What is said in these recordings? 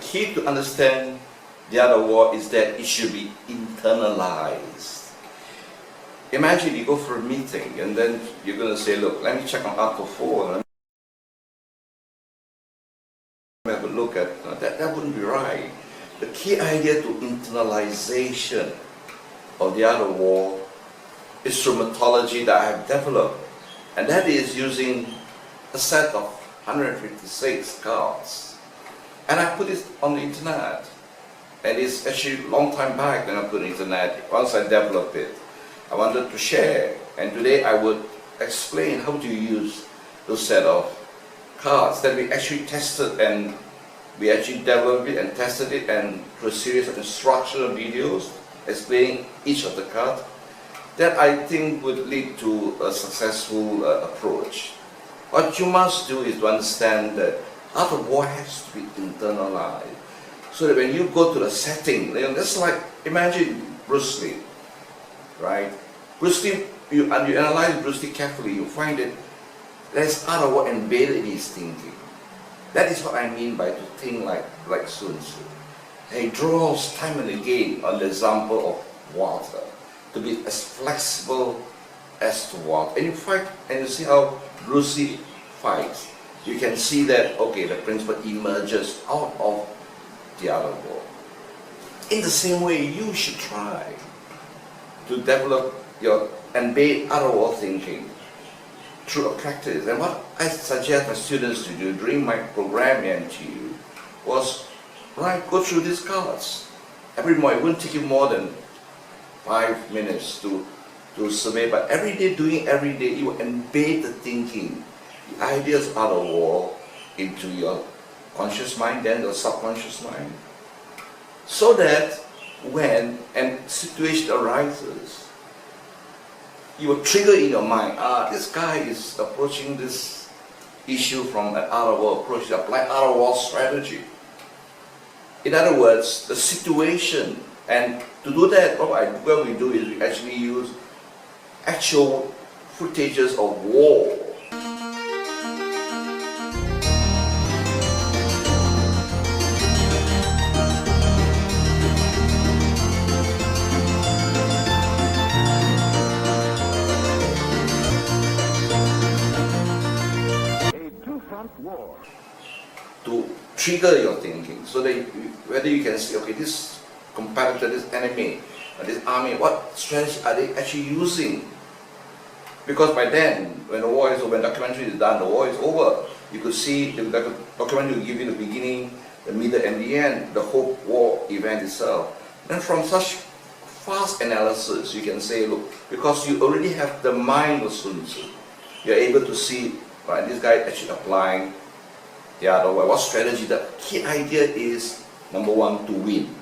key to understand the art of war is that it should be internalized. Imagine you go for a meeting and then you're going to say, look, let me check on Article 4, let me have a look at that wouldn't be right. The key idea to internalization of the art of war is through methodology that I have developed, and that is using a set of 156 cards. And I put it on the internet. And it's actually a long time back when I put it on the internet. Once I developed it, I wanted to share. And today I would explain how to use those set of cards that we actually tested, and we actually developed it and tested it, and through a series of instructional videos explaining each of the cards that I think would lead to a successful approach. What you must do is to understand that art of war has to be internalized, so that when you go to the setting, that's like, imagine Bruce Lee, right? Bruce Lee, you analyze Bruce Lee carefully, you find that there's art of war embedded in his thinking. That is what I mean by to think like Sun Tzu. And he draws time and again on the example of water, to be as flexible as to water. And you fight, and you see how Bruce Lee fights. You can see that, okay, the principle emerges out of the art of war. In the same way, you should try to develop your embed art of war thinking through a practice. And what I suggest my students to do during my program at NTU was, go through these cards every morning. It wouldn't take you more than 5 minutes to survey, but every day, you embed the thinking, the ideas out of war into your conscious mind, then your subconscious mind, so that when a situation arises, you will trigger in your mind, this guy is approaching this issue from an art of war approach, apply art of war strategy. In other words, the situation, and to do that, what we do is we actually use actual footages of war. War. To trigger your thinking, so that whether you can see, okay, this competitor, this enemy, this army, what strategy are they actually using? Because by then, when the war is over, when documentary is done, the war is over, you could see the documentary will give you the beginning, the middle, and the end, the whole war event itself. And from such fast analysis, you can say, look, because you already have the mind of Sun Tzu, you're able to see, right, this guy actually applying the art of war. What strategy? The key idea is, number one, to win.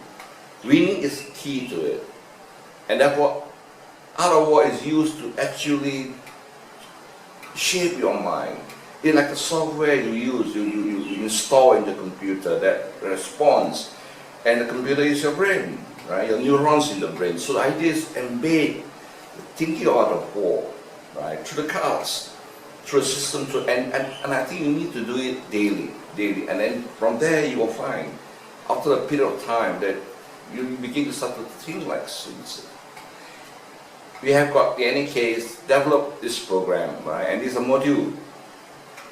Winning is key to it. And therefore, art of war is used to actually shape your mind. It's like the software you use, you install in the computer that responds. And the computer is your brain, right? Your neurons in the brain. So the idea is embed the thinking of art of war, right? Through the cards, through a system, and I think you need to do it daily. And then from there you will find, after a period of time, that you begin to start to think like Sun Tzu. We have got, in any case, developed this program, right? And this is a module,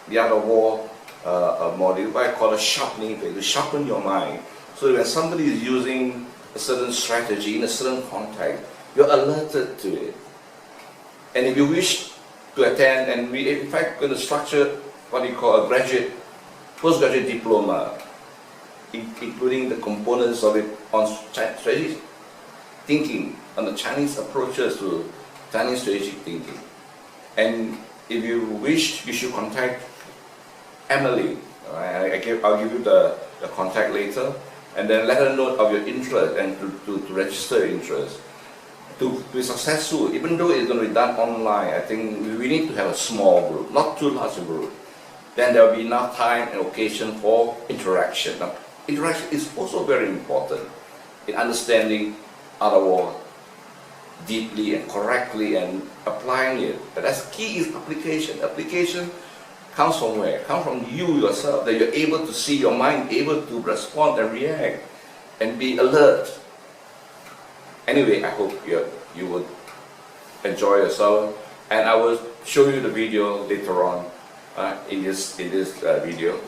the art of war module, what I call a sharpening phase, to sharpen your mind. So that when somebody is using a certain strategy in a certain context, you're alerted to it. And if you wish to attend, and we in fact going to structure what we call a postgraduate diploma, including the components of it on strategic thinking, on the Chinese approaches to Chinese strategic thinking. And if you wish, you should contact Emily. I'll give you the contact later, and then let her know of your interest and to register your interest. To be successful, even though it's going to be done online, I think we need to have a small group, not too large a group. Then there will be enough time and occasion for interaction. Now, interaction is also very important in understanding art of war deeply and correctly and applying it. But that's key is application. Application comes from where? Comes from you yourself, that you're able to see your mind, able to respond and react and be alert. Anyway, I hope you would enjoy yourself, and I will show you the video later on in this video.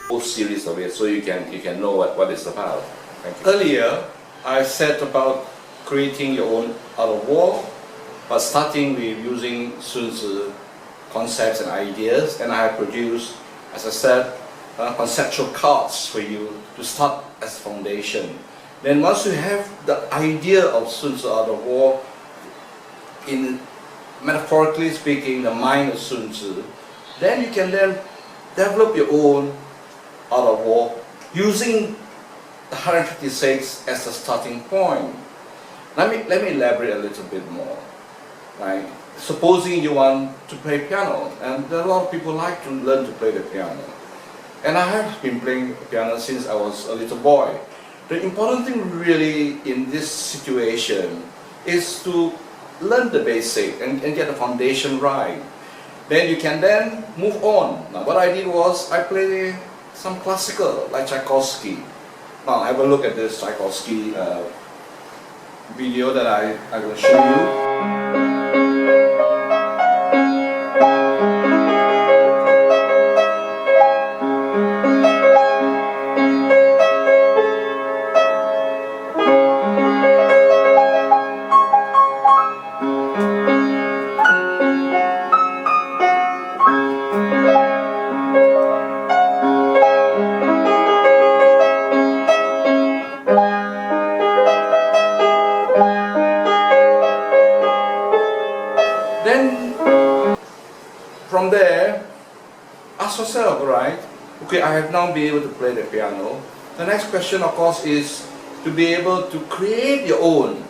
Whole series of it, so you can know what it's about. Thank you. Earlier, I said about creating your own outer wall, but starting with using Sun Tzu concepts and ideas, and I have produced, as I said, conceptual cards for you to start as foundation. Then once you have the idea of Sun Tzu outer wall, in metaphorically speaking, the mind of Sun Tzu, then you can then develop your own outer wall using the 156 as the starting point. Let me elaborate a little bit more. Right? Supposing you want to play piano, and there are a lot of people like to learn to play the piano. And I have been playing piano since I was a little boy. The important thing really in this situation is to learn the basic and get the foundation right. Then you can then move on. Now what I did was I played some classical like Tchaikovsky. Now have a look at this Tchaikovsky video that I will show you. Then, from there, ask yourself, right? Okay, I have now been able to play the piano. The next question, of course, is to be able to create your own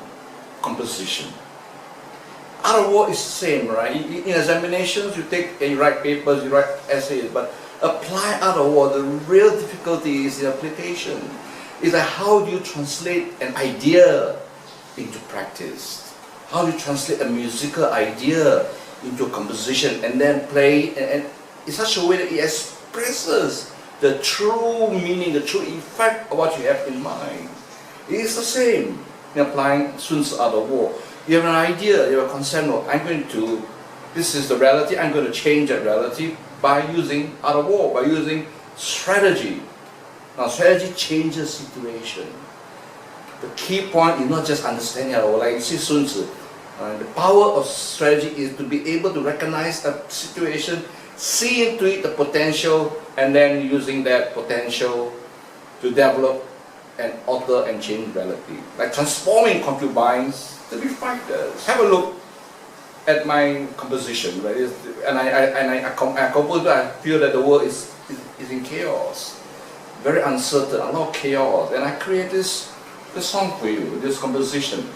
composition. Outer wall is the same, right? In examinations, you take and you write papers, you write essays, but apply outer wall, the real difficulty is the application. It's like how do you translate an idea into practice? How do you translate a musical idea into a composition and then play and in such a way that it expresses the true meaning, the true effect of what you have in mind? It is the same in applying Sun Tzu outer wall. You have an idea, you have a concept of, this is the reality, I'm going to change that reality by using outer wall, by using strategy. Now strategy changes situation. The key point is not just understanding outer wall, like you see Sun Tzu. The power of strategy is to be able to recognize a situation, see into it the potential, and then using that potential to develop and alter and change reality. Like transforming concubines to be fighters. Have a look at my composition, right? And I compose, I feel that the world is in chaos, very uncertain, a lot of chaos, and I create this song for you, this composition.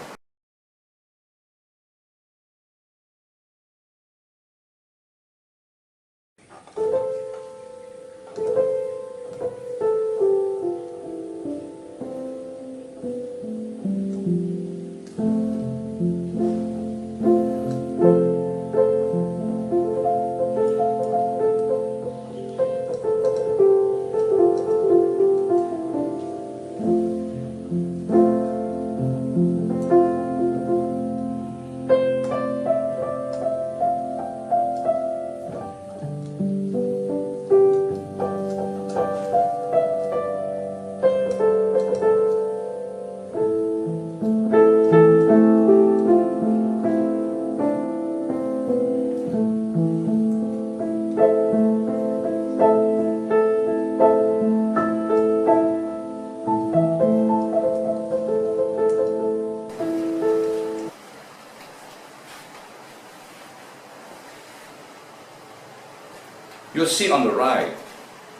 see on the right,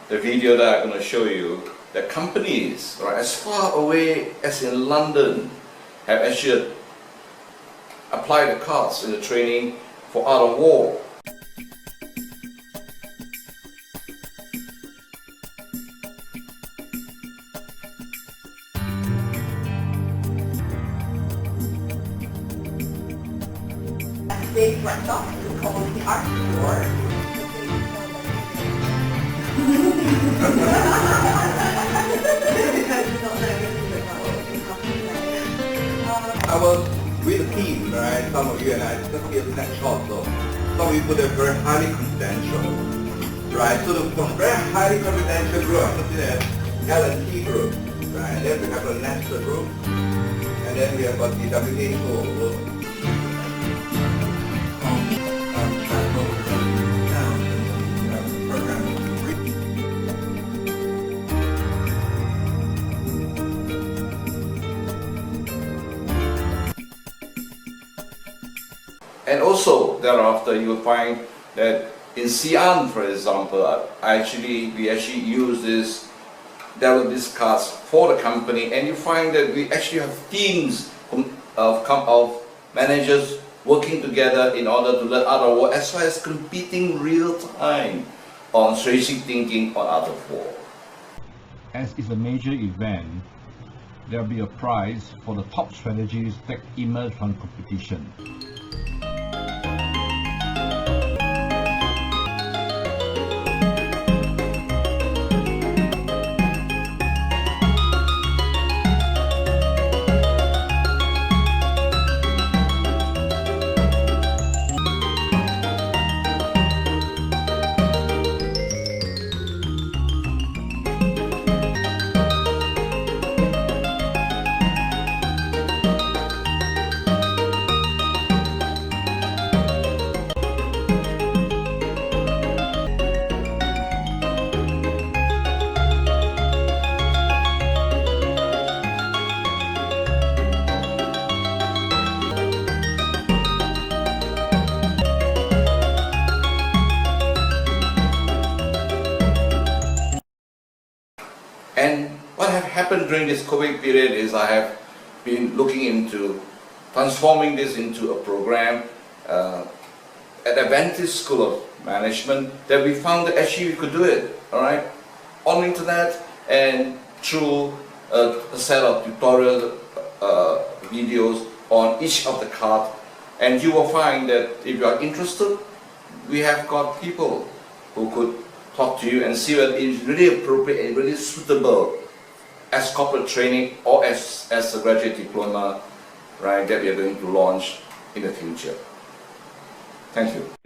the video that I'm going to show you, that companies, right, as far away as in London have actually applied the cards in the training for Art of War. Big workshop called the Art Store. I was with the team, right? Some of you and I just give snapshots of some of you put it very highly confidential, right? So the very highly confidential group, I consider as L&T group, right? Then we have a NASA group, and then we have got the WHO group. And also thereafter you will find that in Xi'an, for example, we actually use this, develop these cards for the company, and you find that we actually have teams of managers working together in order to learn Art of War, as well as competing real time on strategic thinking on Art of War. As it's a major event, there will be a prize for the top strategies that emerge from competition. And what have happened during this COVID period is I have been looking into transforming this into a program at Adventist School of Management, that we found that actually we could do it, all right, on the internet and through a set of tutorial videos on each of the cards. And you will find that if you are interested, we have got people who could talk to you and see whether it is really appropriate and really suitable as corporate training or as a graduate diploma, right, that we are going to launch in the future. Thank you.